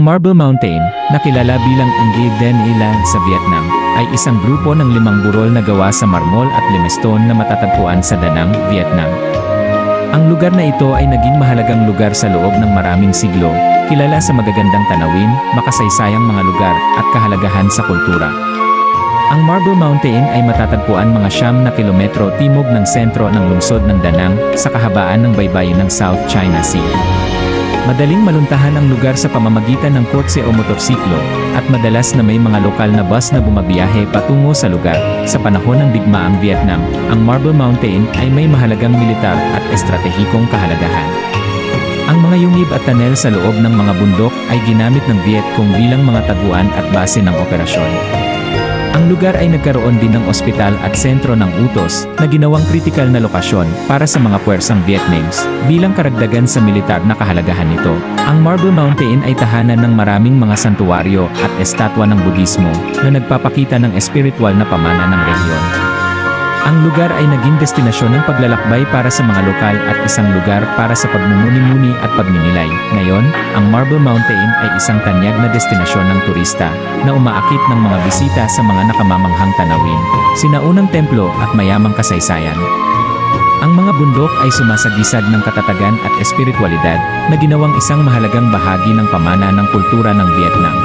Ang Marble Mountain, na kilala bilang Nghi Den Ilan sa Vietnam, ay isang grupo ng 5 burol na gawa sa marmol at limestone na matatagpuan sa Da Nang, Vietnam. Ang lugar na ito ay naging mahalagang lugar sa loob ng maraming siglo, kilala sa magagandang tanawin, makasaysayang mga lugar, at kahalagahan sa kultura. Ang Marble Mountain ay matatagpuan mga 9 kilometro timog ng sentro ng lungsod ng Da Nang, sa kahabaan ng baybayin ng South China Sea. Madaling maluntahan ang lugar sa pamamagitan ng kotse o motorsiklo, at madalas na may mga lokal na bus na bumabiyahe patungo sa lugar. Sa panahon ng digmaang Vietnam, ang Marble Mountain ay may mahalagang militar at estratehikong kahalagahan. Ang mga yungib at tunnel sa loob ng mga bundok ay ginamit ng Viet Cong bilang mga taguan at base ng operasyon. Ang lugar ay nagkaroon din ng ospital at sentro ng utos, na ginawang kritikal na lokasyon para sa mga puwersang Vietnamese, bilang karagdagan sa militar na kahalagahan nito. Ang Marble Mountain ay tahanan ng maraming mga santuwaryo at estatwa ng Budismo, na nagpapakita ng espiritual na pamana ng rehiyon. Ang lugar ay naging destinasyon ng paglalakbay para sa mga lokal at isang lugar para sa pagmumuni-muni at pagninilay. Ngayon, ang Marble Mountain ay isang tanyag na destinasyon ng turista, na umaakit ng mga bisita sa mga nakamamanghang tanawin, sinaunang templo at mayamang kasaysayan. Ang mga bundok ay sumasagisag ng katatagan at espiritualidad, na ginawang isang mahalagang bahagi ng pamana ng kultura ng Vietnam.